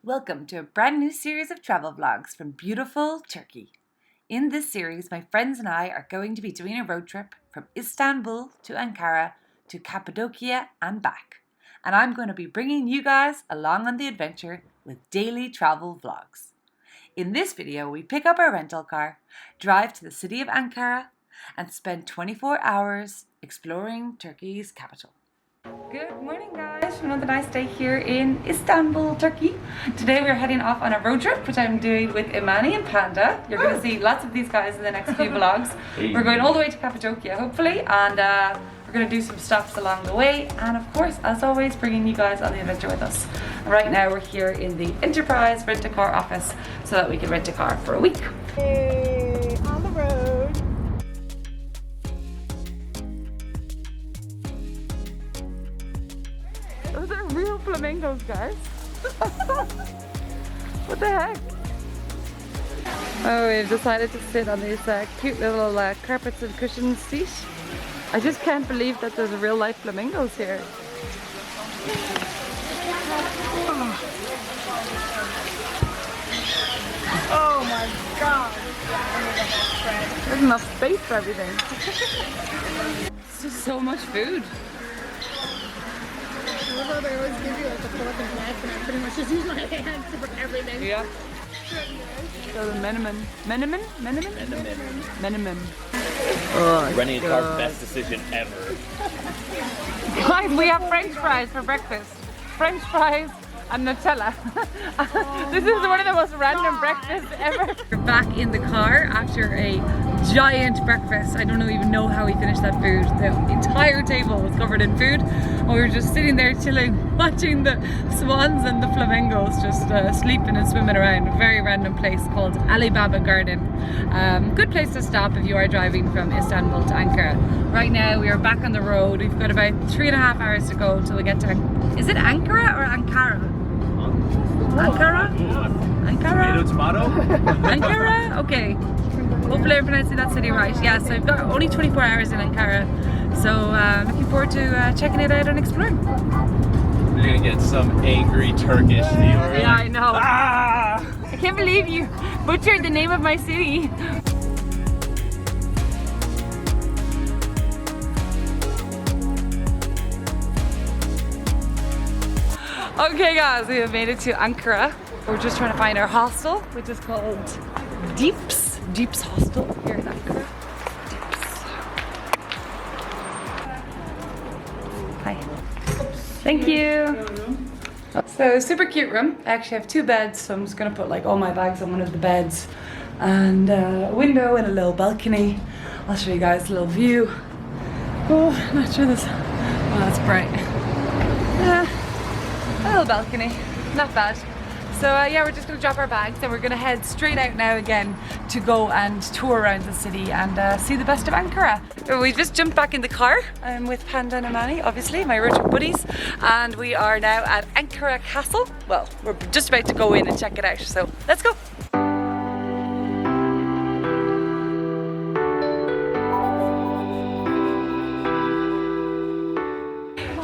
Welcome to a brand new series of travel vlogs from beautiful Turkey. In this series, my friends and I are going to be doing a road trip from Istanbul to Ankara to Cappadocia and back. And I'm going to be bringing you guys along on the adventure with daily travel vlogs. In this video, we pick up our rental car, drive to the city of Ankara, and spend 24 hours exploring Turkey's capital. Good morning, guys. Another nice day here in Istanbul, Turkey. Today we're heading off on a road trip, which I'm doing with Imani and Panda. You're going to see lots of these guys in the next few vlogs. We're going all the way to Cappadocia, hopefully, and we're going to do some stops along the way. And of course, as always, bringing you guys on the adventure with us. And right now we're here in the Enterprise Rent-A-Car office so that we can rent a car for a week. Hey, on the road. Those are real flamingos, guys. What the heck? Oh, we've decided to sit on these cute little carpets and cushions seat. I just can't believe that there's real life flamingos here. Oh my god. There's enough space for everything. It's just so much food. Although they always give you like a fork and knife, and I pretty much just use my hands for everything. Yeah. So the minimum. Oh, Renting a car, best decision ever. guys, we have French fries for breakfast. French fries and Nutella. This is one of the most random breakfasts ever. We're back in the car after a giant breakfast. I don't even know how we finished that food. The entire table was covered in food. And we were just sitting there chilling, watching the swans and the flamingos just sleeping and swimming around. A very random place called Alibaba Garden. Good place to stop if you are driving from Istanbul to Ankara. Right now we are back on the road. We've got about 3.5 hours to go till we get to Is it Ankara or Ankara? Ankara? Ankara? Tomato? Ankara? Okay. Hopefully I'm pronouncing that city right. Yeah, so I've got only 24 hours in Ankara. So looking forward to checking it out and exploring. We're gonna get some angry Turkish viewers. Yeah, I know. Ah! I can't believe you butchered the name of my city. Okay guys, we have made it to Ankara. We're just trying to find our hostel, which is called Deeps Hostel here in Ankara. Deeps. Hi. Thank you. So super cute room. I actually have 2 beds, so I'm just gonna put like all my bags on one of the beds, and a window and a little balcony. I'll show you guys a little view. Oh, I'm not sure this. Oh, that's bright. A little balcony, not bad. So yeah, we're just gonna drop our bags and we're gonna head straight out now again to go and tour around the city and see the best of Ankara. We just jumped back in the car. I'm with Panda and Imani, obviously, my road trip buddies. And we are now at Ankara Castle. Well, we're just about to go in and check it out, so let's go.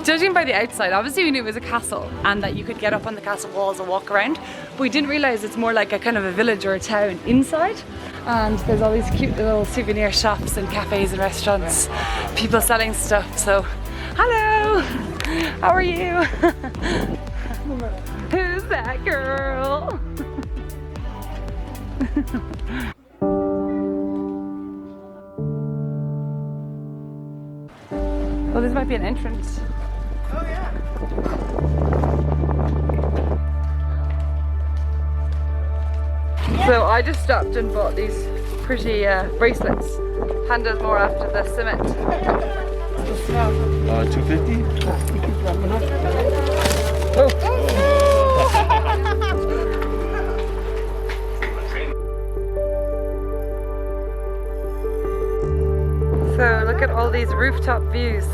Judging by the outside, obviously we knew it was a castle and that you could get up on the castle walls and walk around, but we didn't realize it's more like a kind of a village or a town inside. And there's all these cute little souvenir shops and cafes and restaurants, people selling stuff. So, hello, how are you? Who's that girl? Well, this might be an entrance. Oh yeah. So I just stopped and bought these pretty bracelets. Panda's more after the cement. 250? Oh. So look at all these rooftop views.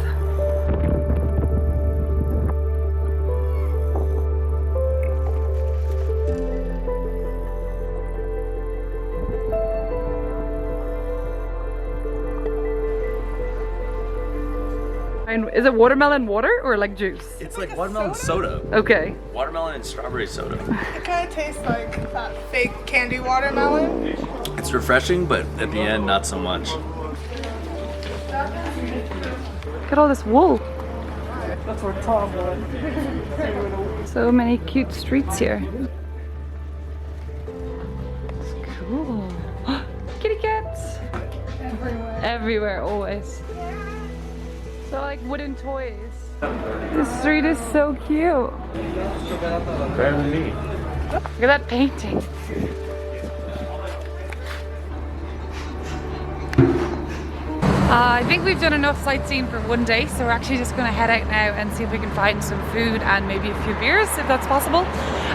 And is it watermelon water or like juice? It's like watermelon soda. Okay. Watermelon and strawberry soda. It kind of tastes like that fake candy watermelon. It's refreshing, but at the end, not so much. Look at all this wool. That's where Tom was. So many cute streets here. It's cool. Kitty cats! Everywhere, always. So like wooden toys. This street is so cute. Very neat. Look at that painting. I think we've done enough sightseeing for one day, so we're actually just going to head out now and see if we can find some food and maybe a few beers, if that's possible.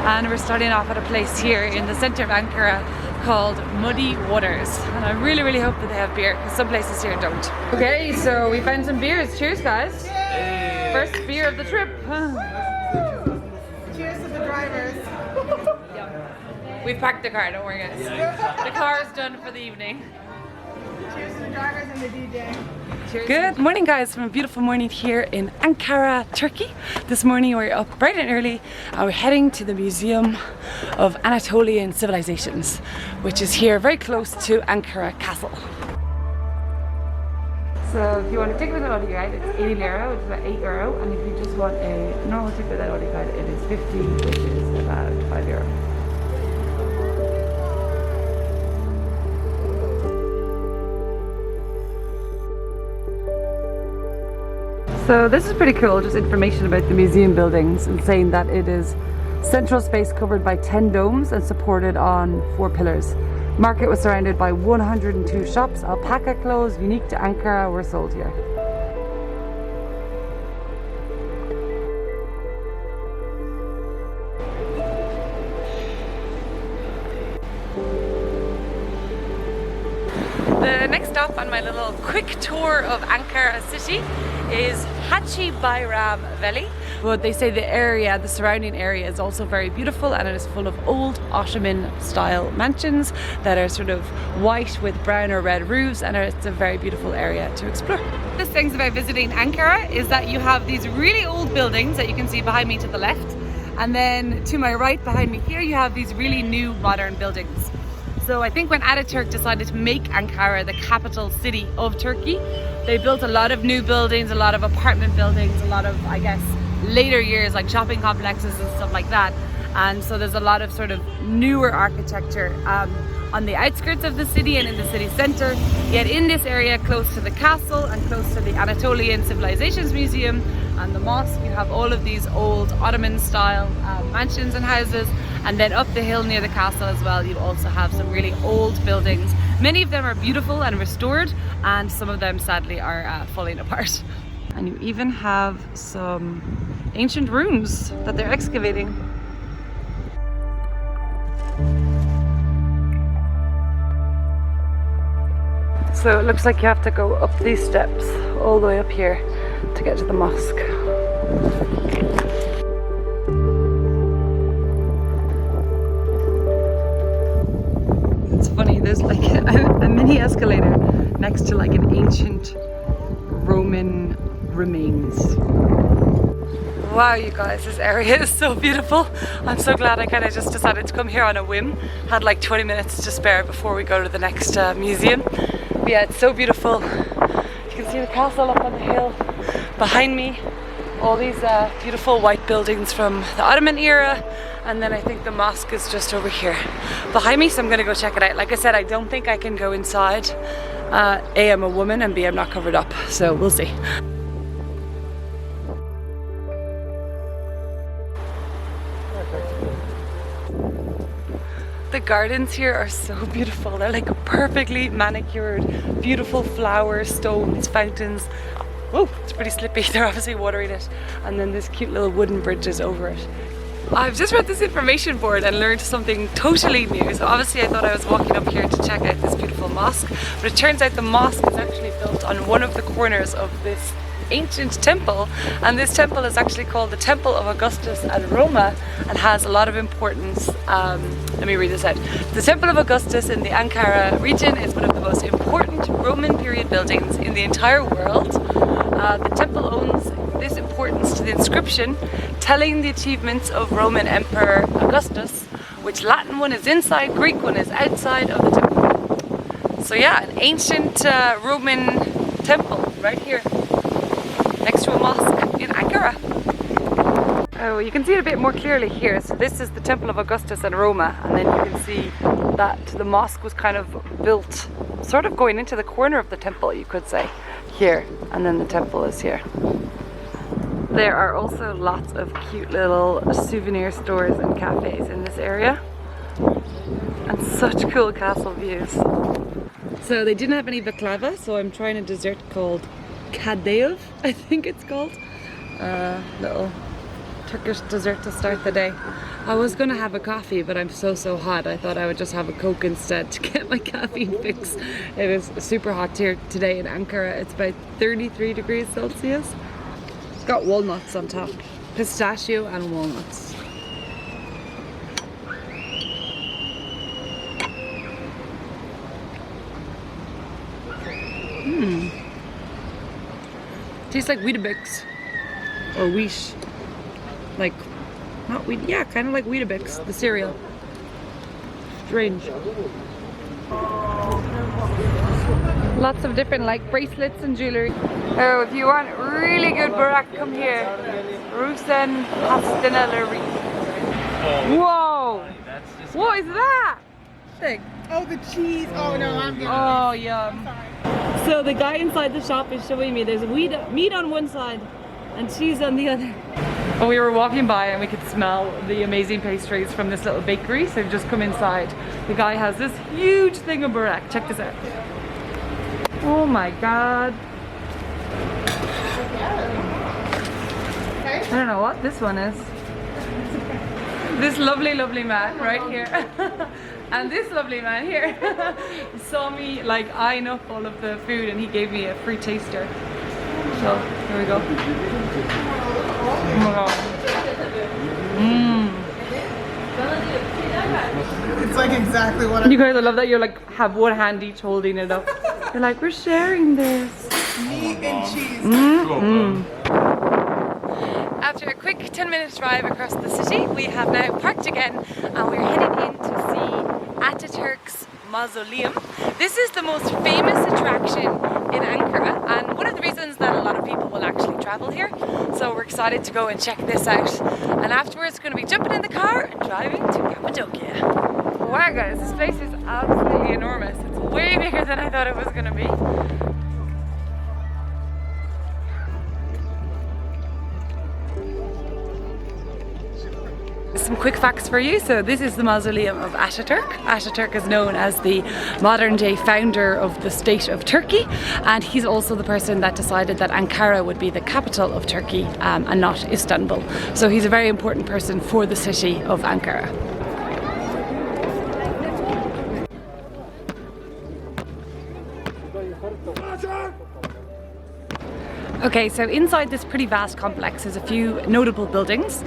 And we're starting off at a place here in the centre of Ankara called Muddy Waters. And I really, really hope that they have beer, because some places here don't. Okay, so we found some beers. Cheers, guys. Yay. First beer of the trip. Cheers to the drivers. We've packed the car, don't worry guys. The car is done for the evening. Cheers to the drivers and the DJ. Cheers. Good morning guys, from a beautiful morning here in Ankara, Turkey. This morning we're up bright and early and we're heading to the Museum of Anatolian Civilizations, which is here very close to Ankara Castle. So if you want a ticket with an Audi guide, it's 80 lira, which is about €8, and if you just want a normal ticket with an Audi guide, it is 50, which is about €5. So this is pretty cool, just information about the museum buildings, and saying that it is central space covered by 10 domes and supported on 4 pillars. Market was surrounded by 102 shops. Alpaca clothes unique to Ankara were sold here. The next stop on my little quick tour of Ankara city is Hachi Bayram Valley. But they say the area, the surrounding area, is also very beautiful, and it is full of old Ottoman style mansions that are sort of white with brown or red roofs, and it's a very beautiful area to explore. The things about visiting Ankara is that you have these really old buildings that you can see behind me to the left, and then to my right behind me here you have these really new modern buildings. So I think when Ataturk decided to make Ankara the capital city of Turkey, they built a lot of new buildings, a lot of apartment buildings, a lot of, I guess, later years like shopping complexes and stuff like that. And so there's a lot of sort of newer architecture on the outskirts of the city and in the city centre. Yet in this area, close to the castle and close to the Anatolian Civilizations Museum and the mosque, you have all of these old Ottoman style mansions and houses. And then up the hill near the castle as well, you also have some really old buildings. Many of them are beautiful and restored, and some of them sadly are falling apart. And you even have some ancient rooms that they're excavating. So it looks like you have to go up these steps all the way up here to get to the mosque. It's funny, there's like a mini escalator next to like an ancient Roman remains. Wow, you guys, this area is so beautiful. I'm so glad I kind of just decided to come here on a whim. Had like 20 minutes to spare before we go to the next museum. But yeah, it's so beautiful. You can see the castle up on the hill behind me. All these beautiful white buildings from the Ottoman era. And then I think the mosque is just over here behind me, so I'm gonna go check it out. Like I said, I don't think I can go inside. A, I'm a woman, and B, I'm not covered up, so we'll see. The gardens here are so beautiful. They're like perfectly manicured, beautiful flowers, stones, fountains. Whoa, it's pretty slippy. They're obviously watering it. And then this cute little wooden bridges over it. I've just read this information board and learned something totally new. So obviously I thought I was walking up here to check out this beautiful mosque, but it turns out the mosque is actually built on one of the corners of this ancient temple, and this temple is actually called the Temple of Augustus and Roma and has a lot of importance. Let me read this out. The Temple of Augustus in the Ankara region is one of the most important Roman period buildings in the entire world. The temple owns this importance to the inscription telling the achievements of Roman Emperor Augustus, which Latin one is inside, Greek one is outside of the temple. So yeah, an ancient Roman temple right here next to a mosque in Ankara. Oh, you can see it a bit more clearly here. So this is the Temple of Augustus and Roma, and then you can see that the mosque was kind of built sort of going into the corner of the temple, you could say, here, and then the temple is here. There are also lots of cute little souvenir stores and cafes in this area, and such cool castle views. So they didn't have any baklava, so I'm trying a dessert called kadayıf, I think it's called. Little Turkish dessert to start the day. I was gonna have a coffee, but I'm so hot. I thought I would just have a Coke instead to get my caffeine fix. It is super hot here today in Ankara. It's about 33 degrees Celsius. It's got walnuts on top, pistachio and walnuts. Tastes like Weetabix or wheat, like not wheat, yeah, kind of like Weetabix, the cereal. Strange. Lots of different like bracelets and jewelry. Oh, if you want really good barak, come here. Rusen Pastellery. Whoa! What is that thing? Oh, the cheese. Oh no, I'm good. Oh, yum. So the guy inside the shop is showing me there's meat on one side and cheese on the other. And we were walking by and we could smell the amazing pastries from this little bakery, so we've just come inside. The guy has this huge thing of barak. Check this out. Oh my god. I don't know what this one is. This lovely man right here. And this lovely man here saw me like eyeing up all of the food, and he gave me a free taster. So here we go. Oh my god. It's like exactly what I. You guys, I love that you're like have one hand each holding it up. You're like, we're sharing this. Meat and cheese. After a quick 10-minute drive across the city, we have now parked again and we're heading in to see Ataturk's Mausoleum. This is the most famous attraction in Ankara, and one of the reasons that a lot of people will actually travel here. So we're excited to go and check this out. And afterwards, we're going to be jumping in the car and driving to Cappadocia. Wow guys, this place is absolutely enormous. It's way bigger than I thought it was going to be. Some quick facts for you. So this is the mausoleum of Ataturk. Ataturk is known as the modern day founder of the state of Turkey, and he's also the person that decided that Ankara would be the capital of Turkey and not Istanbul. So he's a very important person for the city of Ankara. Okay, so inside this pretty vast complex there's a few notable buildings.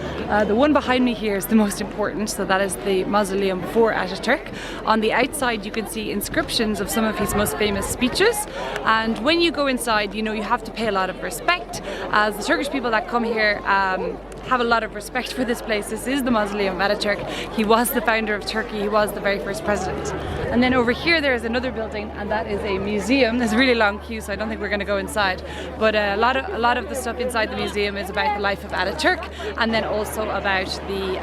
The one behind me here is the most important, so that is the mausoleum for Ataturk. On the outside you can see inscriptions of some of his most famous speeches, and when you go inside, you know, you have to pay a lot of respect, as the Turkish people that come here have a lot of respect for this place. This is the mausoleum of Ataturk. He was the founder of Turkey, he was the very first president. And then over here there is another building, and that is a museum. There's a really long queue, so I don't think we're going to go inside, but a lot of the stuff inside the museum is about the life of Ataturk, and then also about the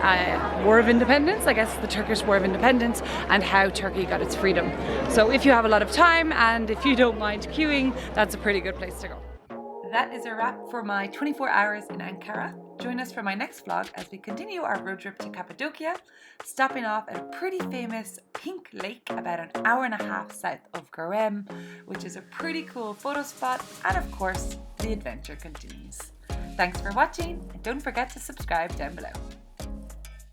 War of Independence, I guess the Turkish War of Independence, and how Turkey got its freedom. So if you have a lot of time and if you don't mind queuing, that's a pretty good place to go. That is a wrap for my 24 hours in Ankara. Join us for my next vlog as we continue our road trip to Cappadocia, stopping off at a pretty famous pink lake about an hour and a half south of Newenham, which is a pretty cool photo spot, and of course, the adventure continues. Thanks for watching, and don't forget to subscribe down below.